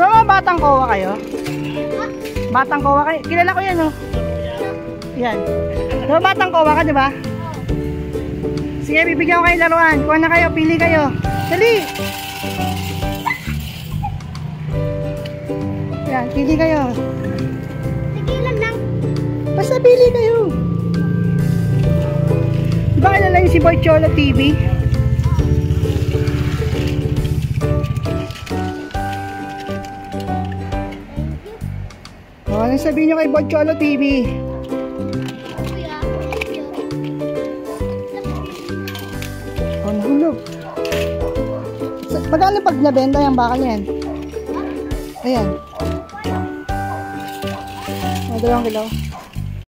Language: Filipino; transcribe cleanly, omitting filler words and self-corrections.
Di ba mga batang kowa kayo? Batang kowa kayo? Kilala ko yan, oh. Yan. Di ba batang kowa ka, di ba? Sige, bibigyan ko kayo laruan. Kuha na kayo, pili kayo. Dali! Yan, pili kayo. Tigilan lang. Basta pili kayo. Di ba kilala yung si Boy Cholo TV? O, anong sabihin nyo kay Boy Cholo TV? Kuya. O, nahulog. Magkano pag nabenta yung bakal yan? Ayan. O, 2 kilo.